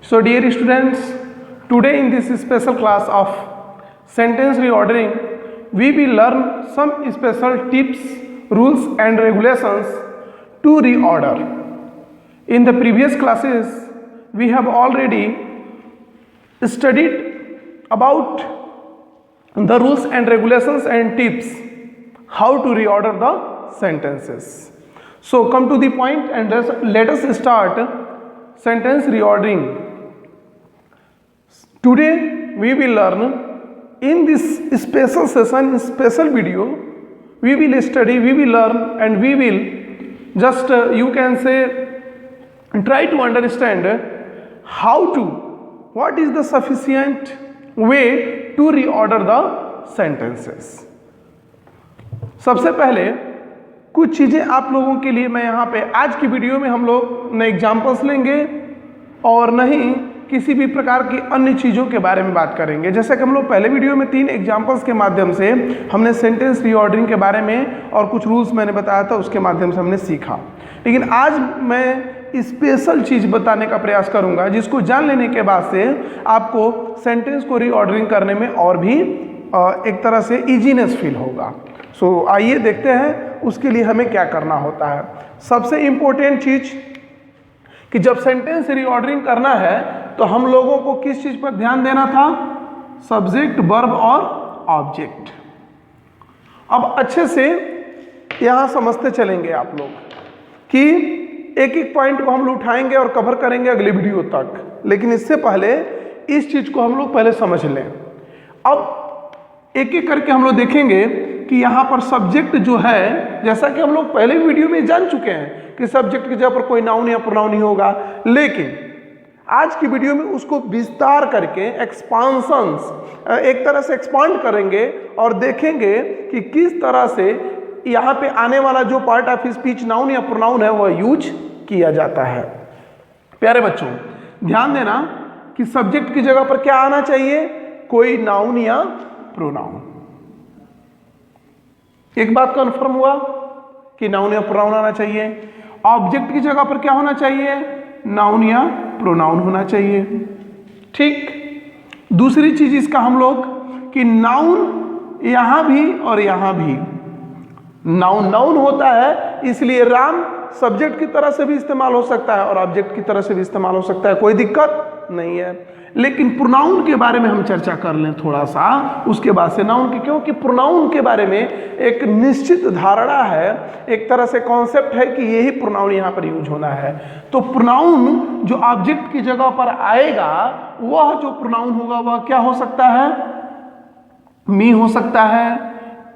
So dear students, today in this special class of sentence reordering, we will learn some special tips, rules and regulations to reorder. In the previous classes, we have already studied about the rules and regulations and tips how to reorder the sentences. So come to the point and let us start sentence reordering. Today we will learn in this special session, special video, we will study, we will learn and we will just you can say try to understand how to, what is the sufficient way to reorder the sentences. सबसे पहले कुछ चीज़ें आप लोगों के लिए मैं यहाँ पे आज की वीडियो में हम लोग न एग्जाम्पल्स लेंगे और न ही किसी भी प्रकार की अन्य चीज़ों के बारे में बात करेंगे। जैसे कि हम लोग पहले वीडियो में 3 एग्जाम्पल्स के माध्यम से हमने सेंटेंस रीऑर्डरिंग के बारे में और कुछ रूल्स मैंने बताया था, उसके माध्यम से हमने सीखा। लेकिन आज मैं स्पेशल चीज़ बताने का प्रयास करूंगा जिसको जान लेने के बाद से आपको सेंटेंस को रीऑर्डरिंग करने में और भी एक तरह से ईजीनेस फील होगा। सो आइए देखते हैं उसके लिए हमें क्या करना होता है। सबसे इम्पोर्टेंट चीज़ कि जब सेंटेंस रीऑर्डरिंग करना है तो हम लोगों को किस चीज़ पर ध्यान देना था? सब्जेक्ट, वर्ब और ऑब्जेक्ट। अब अच्छे से यहाँ समझते चलेंगे आप लोग कि एक एक पॉइंट को हम लोग उठाएंगे और कवर करेंगे अगले वीडियो तक। लेकिन इससे पहले इस चीज़ को हम लोग पहले समझ लें। अब एक एक करके हम लोग देखेंगे कि यहाँ पर सब्जेक्ट जो है, जैसा कि हम लोग पहले वीडियो में जान चुके हैं कि सब्जेक्ट की जगह पर कोई नाउन या प्रोनाउन ही होगा, लेकिन आज की वीडियो में उसको विस्तार करके एक्सपांशंस एक तरह से एक्सपांड करेंगे और देखेंगे कि किस तरह से यहाँ पे आने वाला जो पार्ट ऑफ स्पीच नाउन या प्रोनाउन है वह यूज किया जाता है। प्यारे बच्चों ध्यान देना कि सब्जेक्ट की जगह पर क्या आना चाहिए? कोई नाउन या प्रोनाउन। एक बात कंफर्म हुआ कि नाउन या प्रोनाउन आना चाहिए। ऑब्जेक्ट की जगह पर क्या होना चाहिए? नाउन या प्रोनाउन होना चाहिए। ठीक। दूसरी चीज इसका हम लोग कि नाउन यहां भी और यहां भी। नाउन नाउन होता है, इसलिए राम सब्जेक्ट की तरह से भी इस्तेमाल हो सकता है और ऑब्जेक्ट की तरह से भी इस्तेमाल हो सकता है, कोई दिक्कत नहीं है। लेकिन प्रोनाउन के बारे में हम चर्चा कर लें थोड़ा सा, उसके बाद से नाउन की, क्योंकि प्रोनाउन के बारे में एक निश्चित धारणा है, एक तरह से कॉन्सेप्ट है कि यही प्रोनाउन यहाँ पर यूज होना है। तो प्रोनाउन जो ऑब्जेक्ट की जगह पर आएगा वह जो प्रोनाउन होगा वह क्या हो सकता है? मी हो सकता है,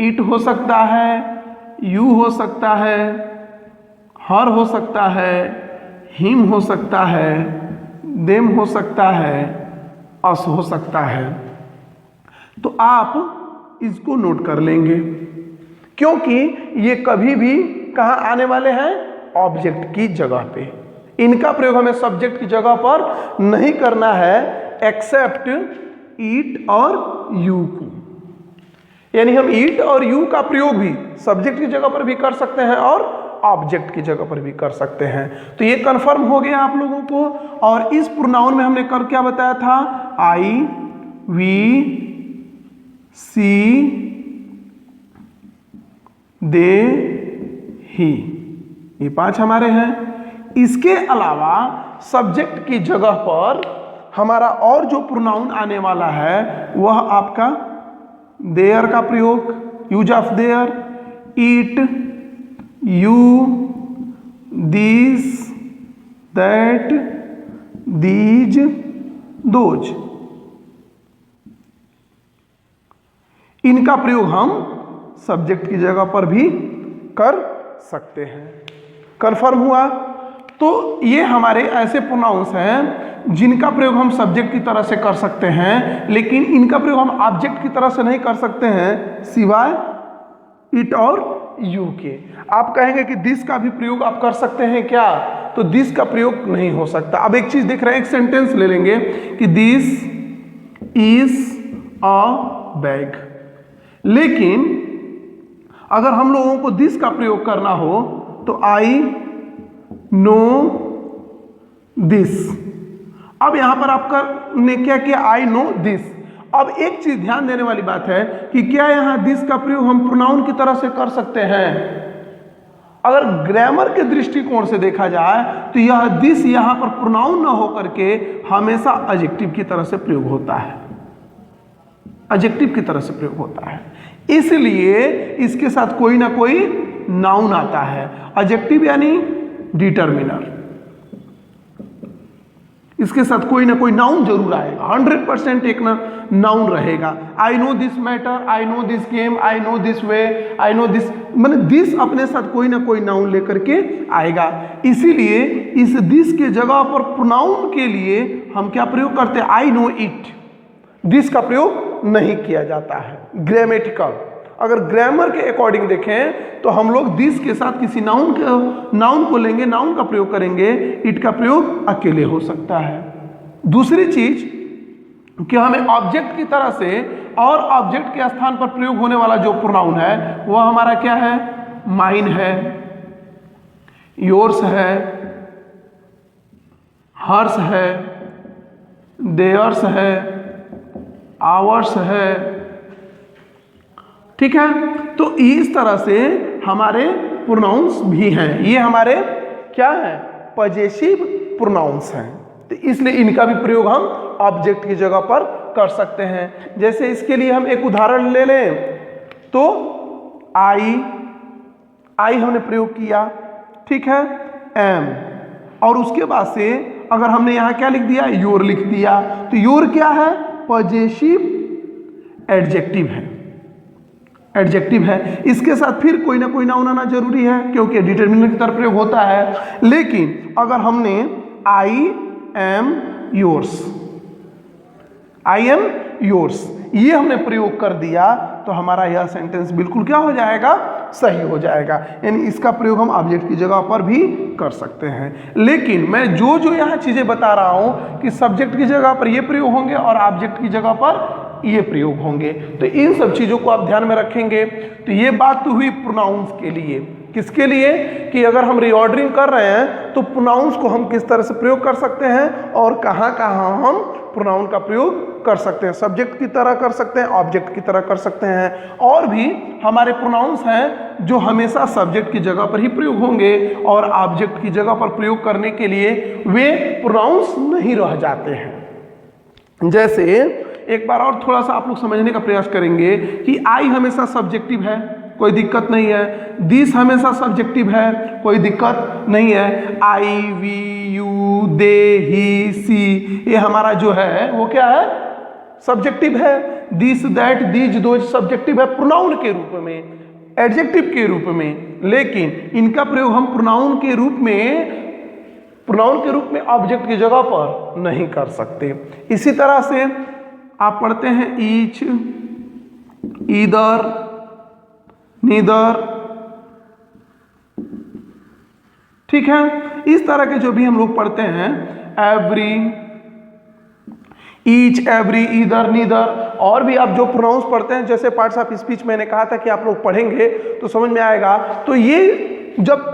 इट हो सकता है, यू हो सकता है, हर हो सकता है, हिम हो सकता है, देम हो सकता है, अस हो सकता है। तो आप इसको नोट कर लेंगे क्योंकि ये कभी भी कहाँ आने वाले हैं? ऑब्जेक्ट की जगह पे। इनका प्रयोग हमें सब्जेक्ट की जगह पर नहीं करना है एक्सेप्ट ईट और यू को। यानी हम ईट और यू का प्रयोग भी सब्जेक्ट की जगह पर भी कर सकते हैं और ऑब्जेक्ट की जगह पर भी कर सकते हैं। तो ये कंफर्म हो गया आप लोगों को। और इस प्रोनाउन में हमने कर क्या बताया था? आई, वी, सी, दे, ही, ये 5 हमारे हैं। इसके अलावा सब्जेक्ट की जगह पर हमारा और जो प्रोनाउन आने वाला है वह आपका देयर का प्रयोग, use of their, eat, you, these, that, these, those, इनका प्रयोग हम सब्जेक्ट की जगह पर भी कर सकते हैं। कंफर्म हुआ? तो ये हमारे ऐसे प्रोनाउंस हैं जिनका प्रयोग हम सब्जेक्ट की तरह से कर सकते हैं, लेकिन इनका प्रयोग हम ऑब्जेक्ट की तरह से नहीं कर सकते हैं सिवाय इट और यू के। आप कहेंगे कि दिस का भी प्रयोग आप कर सकते हैं क्या? तो दिस का प्रयोग नहीं हो सकता। अब एक चीज देख रहे हैं, एक सेंटेंस ले लेंगे कि दिस इज अ बैग। लेकिन अगर हम लोगों को दिस का प्रयोग करना हो तो आई नो दिस। अब यहां पर आपका ने क्या किया, आई नो दिस। अब एक चीज ध्यान देने वाली बात है कि क्या यहां दिस का प्रयोग हम प्रोनाउन की तरह से कर सकते हैं? अगर ग्रामर के दृष्टिकोण से देखा जाए तो यह दिस यहां पर प्रोनाउन न होकर के हमेशा एडजेक्टिव की तरह से प्रयोग होता है, एडजेक्टिव की तरह से प्रयोग होता है। इसलिए इसके साथ कोई ना कोई नाउन आता है। एडजेक्टिव यानी डिटरमिनर, इसके साथ कोई ना कोई नाउन जरूर आएगा, 100% एक ना नाउन रहेगा। I know this matter, I know this game, I know this way, I know this, मतलब दिस अपने साथ कोई ना कोई नाउन लेकर के आएगा। इसीलिए इस दिस के जगह पर प्रोनाउन के लिए हम क्या प्रयोग करते हैं, आई नो इट। दिस का प्रयोग नहीं किया जाता है। ग्रामेटिकल, अगर ग्रामर के अकॉर्डिंग देखें तो हम लोग दिस के साथ किसी नाउन को लेंगे, नाउन का प्रयोग करेंगे, इट का प्रयोग अकेले हो सकता है। दूसरी चीज कि हमें ऑब्जेक्ट की तरह से और ऑब्जेक्ट के स्थान पर प्रयोग होने वाला जो प्रोनाउन है वह हमारा क्या है, माइन है, योर्स है, हर्स है, देयर्स है, आवर्स है। ठीक है, तो इस तरह से हमारे प्रोनाउंस भी हैं। ये हमारे क्या हैं, पजेसिव प्रोनाउंस हैं। तो इसलिए इनका भी प्रयोग हम ऑब्जेक्ट की जगह पर कर सकते हैं। जैसे इसके लिए हम एक उदाहरण ले लें तो आई हमने प्रयोग किया, ठीक है, एम, और उसके बाद से अगर हमने यहां क्या लिख दिया, योर लिख दिया, तो योर क्या है, पजेसिव एडजेक्टिव है, एडजेक्टिव है। इसके साथ फिर कोई ना कोई नाउन आना जरूरी है क्योंकि डिटरमिनर की तरह प्रयोग होता है। लेकिन अगर हमने I am yours, I am yours ये हमने प्रयोग कर दिया तो हमारा यह सेंटेंस बिल्कुल क्या हो जाएगा, सही हो जाएगा। यानी इसका प्रयोग हम ऑब्जेक्ट की जगह पर भी कर सकते हैं। लेकिन मैं जो यहाँ चीजें बता रहा हूं कि सब्जेक्ट की जगह पर ये प्रयोग होंगे और ऑब्जेक्ट की जगह पर ये प्रयोग होंगे, तो इन सब चीजों को आप ध्यान में रखेंगे। तो ये बात तो हुई प्रोनाउंस के लिए। किसके लिए, कि अगर हम रीऑर्डरिंग कर रहे हैं तो प्रोनाउंस को हम किस तरह से प्रयोग कर सकते हैं और कहाँ कहाँ हम प्रोनाउन का प्रयोग कर सकते हैं। सब्जेक्ट की तरह कर सकते हैं, ऑब्जेक्ट की तरह कर सकते हैं। और भी हमारे प्रोनाउंस हैं जो हमेशा सब्जेक्ट की जगह पर ही प्रयोग होंगे और ऑब्जेक्ट की जगह पर प्रयोग करने के लिए वे प्रोनाउंस नहीं रह जाते हैं। जैसे एक बार और थोड़ा सा आप लोग समझने का प्रयास करेंगे कि आई हमेशा सब्जेक्टिव है, कोई दिक्कत नहीं है। दिस हमेशा सब्जेक्टिव है, कोई दिक्कत नहीं है। आई, वी, यू, दे, ही, सी ये हमारा जो है वो क्या है, सब्जेक्टिव है। This, that, these, those subjective है प्रोनाउन के रूप में, एडजेक्टिव के रूप में। लेकिन इनका प्रयोग हम प्रोनाउन के रूप में ऑब्जेक्ट की जगह पर नहीं कर सकते। इसी तरह से आप पढ़ते हैं ईच, ईदर, नीदर, ठीक है। इस तरह के जो भी हम लोग पढ़ते हैं, every, each, every, either, neither, और भी आप जो प्रोनाउंस पढ़ते हैं, जैसे पार्ट्स ऑफ स्पीच मैंने कहा था कि आप लोग पढ़ेंगे तो समझ में आएगा। तो ये जब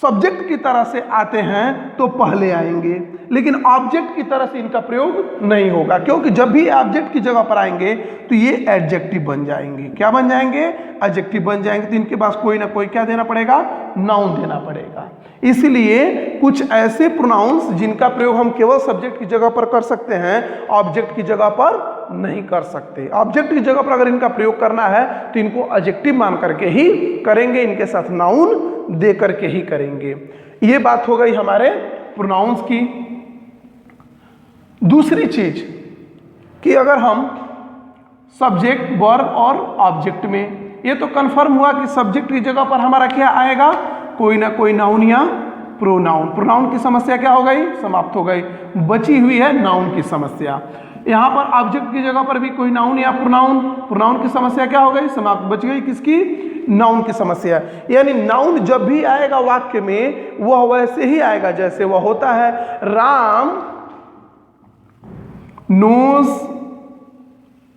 सब्जेक्ट की तरह से आते हैं तो पहले आएंगे, लेकिन ऑब्जेक्ट की तरह से इनका प्रयोग नहीं होगा, क्योंकि जब भी ऑब्जेक्ट की जगह पर आएंगे तो ये एडजेक्टिव बन जाएंगे। क्या बन जाएंगे, एडजेक्टिव बन जाएंगे। तो इनके पास कोई ना कोई क्या देना पड़ेगा, नाउन देना पड़ेगा। इसलिए कुछ ऐसे प्रोनाउंस जिनका प्रयोग हम केवल सब्जेक्ट की जगह पर कर सकते हैं, ऑब्जेक्ट की जगह पर नहीं कर सकते। ऑब्जेक्ट की जगह पर अगर इनका प्रयोग करना है तो इनको एडजेक्टिव मान करके ही करेंगे, इनके साथ नाउन दे करके ही करेंगे। ये बात हो गई हमारे प्रोनाउंस की। दूसरी चीज कि अगर हम सब्जेक्ट, वर्ब और ऑब्जेक्ट में, ये तो कंफर्म हुआ कि सब्जेक्ट की जगह पर हमारा क्या आएगा, कोई ना कोई नाउन या प्रोनाउन। प्रोनाउन की समस्या क्या हो गई, समाप्त हो गई। बची हुई है नाउन की समस्या। यहां पर ऑब्जेक्ट की जगह पर भी कोई नाउन या प्रोनाउन, प्रोनाउन की समस्या क्या हो गई, समाप्त। बच गई किसकी, नाउन की समस्या। यानी नाउन जब भी आएगा वाक्य में वह वैसे ही आएगा जैसे वह होता है। राम नोज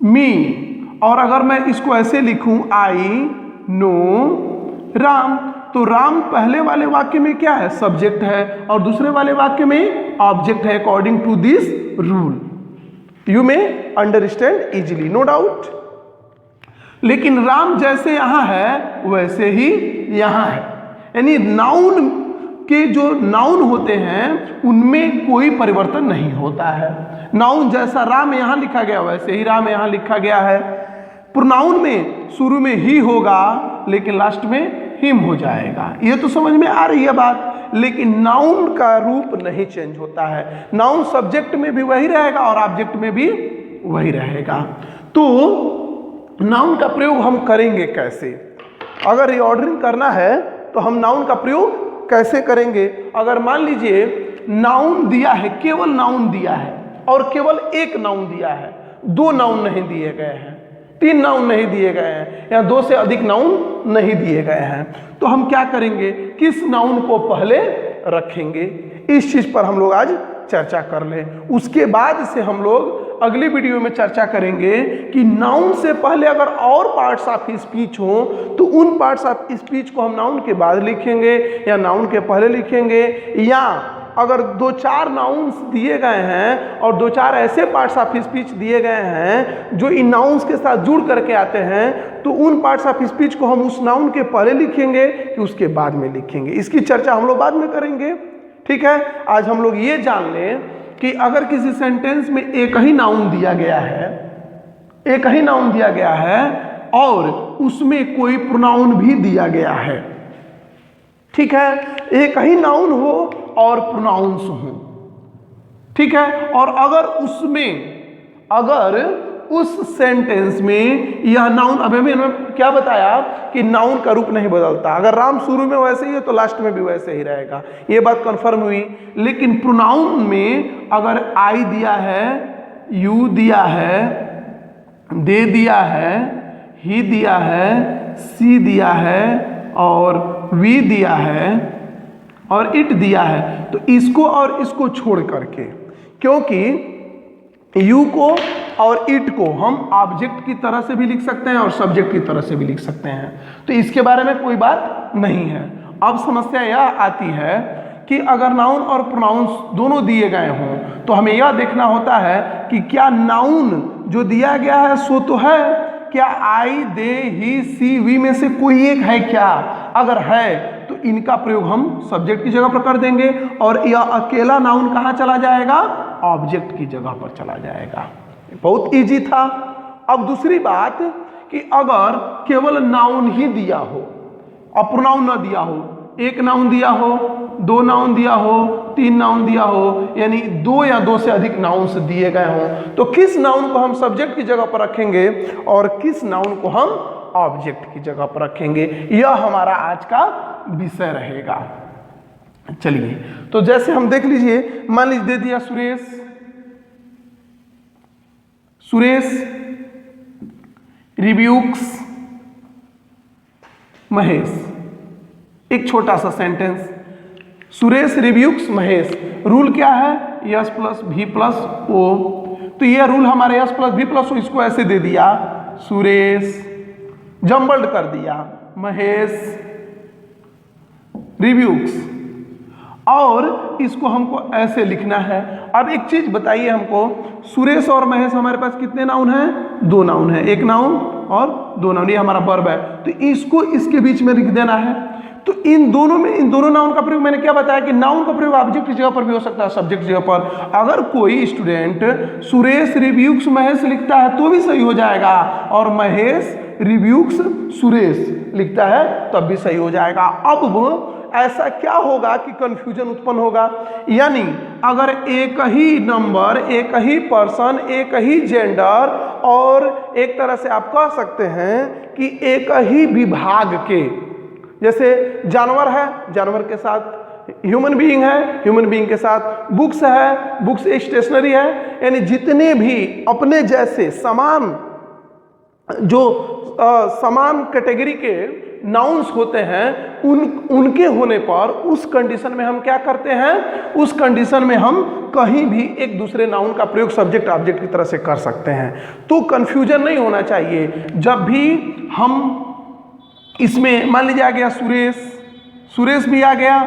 मी, और अगर मैं इसको ऐसे लिखूं, आई नो राम, तो राम पहले वाले वाक्य में क्या है, सब्जेक्ट है, और दूसरे वाले वाक्य में ऑब्जेक्ट है, according to this rule. You may understand easily, no doubt. लेकिन राम जैसे यहां है वैसे ही यहां है, यानी नाउन के जो नाउन होते हैं उनमें कोई परिवर्तन नहीं होता है। नाउन जैसा राम यहां लिखा गया वैसे ही राम यहां लिखा गया है। प्रोनाउन में शुरू में ही होगा लेकिन लास्ट में हिम हो जाएगा, ये तो समझ में आ रही है बात। लेकिन नाउन का रूप नहीं चेंज होता है, नाउन सब्जेक्ट में भी वही रहेगा और ऑब्जेक्ट में भी वही रहेगा। तो नाउन का प्रयोग हम करेंगे कैसे? अगर रीऑर्डरिंग करना है तो हम नाउन का प्रयोग कैसे करेंगे? अगर मान लीजिए नाउन दिया है, केवल नाउन दिया है और केवल एक नाउन दिया है, दो नाउन नहीं दिए गए हैं, तीन नाउन नहीं दिए गए हैं, या दो से अधिक नाउन नहीं दिए गए हैं, तो हम क्या करेंगे? किस नाउन को पहले रखेंगे? इस चीज पर हम लोग आज चर्चा कर लें। उसके बाद से हम लोग अगली वीडियो में चर्चा करेंगे कि नाउन से पहले अगर और पार्ट्स ऑफ स्पीच हो तो उन पार्ट्स ऑफ स्पीच को हम नाउन के बाद लिखेंगे या नाउन के पहले लिखेंगे, या अगर दो चार नाउन्स दिए गए हैं और दो चार ऐसे पार्ट्स ऑफ स्पीच दिए गए हैं जो इन नाउन्स के साथ जुड़ करके आते हैं, तो उन पार्ट्स ऑफ स्पीच को हम उस नाउन के पहले लिखेंगे कि उसके बाद में लिखेंगे। इसकी चर्चा हम लोग बाद में करेंगे, ठीक है। आज हम लोग ये जान लें कि अगर किसी सेंटेंस में एक ही नाउन दिया गया है, एक ही नाउन दिया गया है और उसमें कोई प्रोनाउन भी दिया गया है, ठीक है, एक ही नाउन हो और प्रोनाउंस हो, ठीक है, और अगर उस सेंटेंस में यह नाउन, अभी मैंने क्या बताया कि नाउन का रूप नहीं बदलता, अगर राम शुरू में वैसे ही है तो लास्ट में भी वैसे ही रहेगा, ये बात कंफर्म हुई। लेकिन प्रोनाउन में अगर आई दिया है, यू दिया है, दे दिया है, ही दिया है, सी दिया है और वी दिया है और इट दिया है, तो इसको और इसको छोड़ करके, क्योंकि यू को और इट को हम ऑब्जेक्ट की तरह से भी लिख सकते हैं और सब्जेक्ट की तरह से भी लिख सकते हैं, तो इसके बारे में कोई बात नहीं है। अब समस्या यह आती है कि अगर नाउन और प्रोनाउंस दोनों दिए गए हों तो हमें यह देखना होता है कि क्या नाउन जो दिया गया है सो तो है, क्या आई, दे, ही, सी, वी में से कोई एक है क्या? अगर है तो इनका प्रयोग हम सब्जेक्ट की जगह पर कर देंगे और यह अकेला नाउन कहाँ चला जाएगा? ऑब्जेक्ट की जगह पर चला जाएगा। बहुत इजी था। अब दूसरी बात कि अगर केवल नाउन ही दिया हो और प्रोनाउन ना दिया हो, एक नाउन दिया हो, दो नाउन दिया हो, तीन नाउन दिया हो, यानी दो या दो से अधिक नाउन्स दिए गए हों, तो किस नाउन को हम सब्जेक्ट की जगह पर रखेंगे और किस नाउन को हम ऑब्जेक्ट की जगह पर रखेंगे, यह हमारा आज का विषय रहेगा। चलिए, तो जैसे हम देख लीजिए, मान लीजिए दे दिया सुरेश रिव्यूक्स महेश, एक छोटा सा सेंटेंस, सुरेश रिव्यूक्स महेश। रूल क्या है? यस प्लस भी प्लस ओ, तो यह रूल हमारे यस प्लस भी प्लस ओ, इसको ऐसे दे दिया, सुरेश जम्बल्ड कर दिया, महेश रिव्यूक्स, और इसको हमको ऐसे लिखना है। अब एक चीज बताइए हमको, सुरेश और महेश हमारे पास कितने नाउन हैं? दो नाउन है, एक नाउन और दो नाउन, ये हमारा वर्ब है, तो इसको इसके बीच में लिख देना है। तो इन दोनों नाउन का प्रयोग, मैंने क्या बताया कि नाउन का प्रयोग ऑब्जेक्ट की जगह पर भी हो सकता है, सब्जेक्ट की जगह पर। अगर कोई स्टूडेंट सुरेश रिव्यूक्स महेश लिखता है तो भी सही हो जाएगा, और महेश रिव्यूक्स सुरेश लिखता है तब भी सही हो जाएगा। अब वो ऐसा क्या होगा कि कंफ्यूजन उत्पन्न होगा, यानी अगर एक ही नंबर, एक ही पर्सन, एक ही जेंडर, और एक तरह से आप कह सकते हैं कि एक ही विभाग के, जैसे जानवर है, जानवर के साथ ह्यूमन बीइंग है, ह्यूमन बीइंग के साथ बुक्स है, बुक्स स्टेशनरी है, यानी जितने भी अपने जैसे समान समान कैटेगरी के नाउन्स होते हैं, उनके होने पर उस कंडीशन में हम क्या करते हैं? उस कंडीशन में हम कहीं भी एक दूसरे नाउन का प्रयोग सब्जेक्ट ऑब्जेक्ट की तरह से कर सकते हैं। तो कंफ्यूजन नहीं होना चाहिए। जब भी हम इसमें मान लीजिए आ गया सुरेश, सुरेश भी आ गया,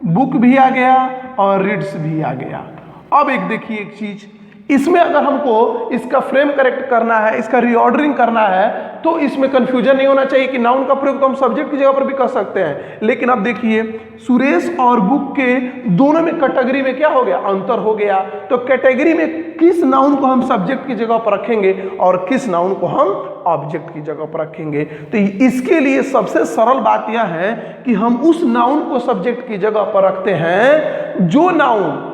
बुक भी आ गया और रीड्स भी आ गया। अब एक देखिए एक चीज, इसमें अगर हमको इसका फ्रेम करेक्ट करना है, इसका रीऑर्डरिंग करना है, तो इसमें कंफ्यूजन नहीं होना चाहिए कि नाउन का प्रयोग तो हम सब्जेक्ट की जगह पर भी कर सकते हैं। लेकिन अब देखिए सुरेश और बुक के दोनों में कैटेगरी में क्या हो गया, अंतर हो गया। तो कैटेगरी में किस नाउन को हम सब्जेक्ट की जगह पर रखेंगे और किस नाउन को हम ऑब्जेक्ट की जगह पर रखेंगे। तो इसके लिए सबसे सरल बात यह है कि हम उस नाउन को सब्जेक्ट की जगह पर रखते हैं जो नाउन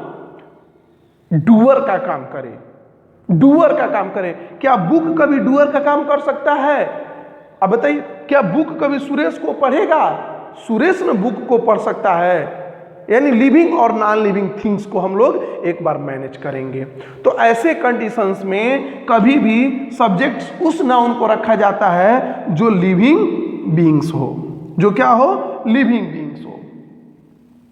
डूअर का काम करे, डूअर का काम करे। क्या बुक कभी डूअर का काम कर सकता है? अब बताइए, क्या बुक कभी सुरेश को पढ़ेगा? सुरेश न बुक को पढ़ सकता है। यानी लिविंग और नॉन लिविंग थिंग्स को हम लोग एक बार मैनेज करेंगे। तो ऐसे कंडीशंस में कभी भी सब्जेक्ट उस नाउन को रखा जाता है जो लिविंग बीइंग्स हो, जो क्या हो, लिविंग बीइंग्स हो,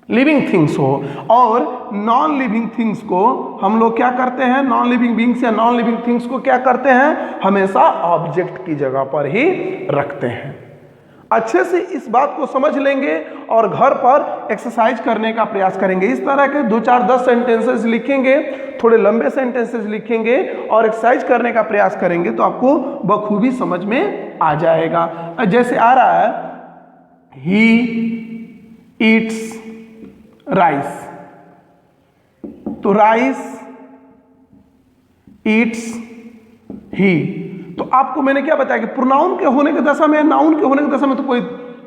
लिविंग थिंग्स हो। और नॉन लिविंग थिंग्स को हम लोग क्या करते हैं, नॉन लिविंग बीइंग्स या नॉन लिविंग थिंग्स को क्या करते हैं, हमेशा ऑब्जेक्ट की जगह पर ही रखते हैं। अच्छे से इस बात को समझ लेंगे और घर पर एक्सरसाइज करने का प्रयास करेंगे। इस तरह के 2-4-10 सेंटेंसेस लिखेंगे, थोड़े लंबे सेंटेंसेस लिखेंगे और एक्सरसाइज करने का प्रयास करेंगे तो आपको बखूबी समझ में आ जाएगा। जैसे आ रहा है, ही ईट्स राइस, तो राइस ईट्स ही। तो आपको मैंने क्या बताया कि प्रोनाउन के होने की दशा में, नाउन के होने की दशा में तो कोई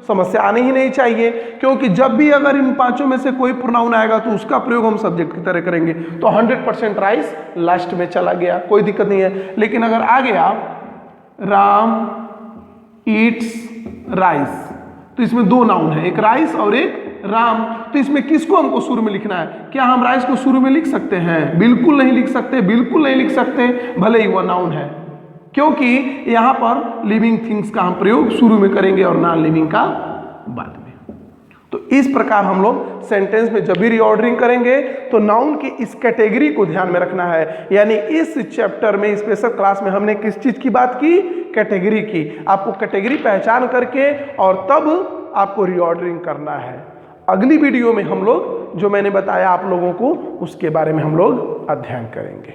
समस्या आनी ही नहीं चाहिए, क्योंकि जब भी अगर इन पांचों में से कोई प्रोनाउन आएगा तो उसका प्रयोग हम सब्जेक्ट की तरह करेंगे। तो 100% राइस लास्ट में चला गया, कोई दिक्कत नहीं है। लेकिन अगर आ गया राम ईट्स राइस, तो इसमें दो नाउन है, एक राइस और एक राम। तो इसमें किसको हमको शुरू में लिखना है? क्या हम राइस को शुरू में लिख सकते हैं? बिल्कुल नहीं लिख सकते, बिल्कुल नहीं लिख सकते, भले ही वह नाउन है, क्योंकि यहां पर लिविंग थिंग्स का हम प्रयोग शुरू में करेंगे और नॉन लिविंग का बाद में। तो इस प्रकार हम लोग सेंटेंस में जब भी रीऑर्डरिंग करेंगे तो नाउन की इस कैटेगरी को ध्यान में रखना है। यानी इस चैप्टर में, स्पेशल क्लास में हमने किस चीज की बात की? कैटेगरी की। आपको कैटेगरी पहचान करके और तब आपको रीऑर्डरिंग करना है। अगली वीडियो में हम लोग जो मैंने बताया आप लोगों को, उसके बारे में हम लोग अध्ययन करेंगे।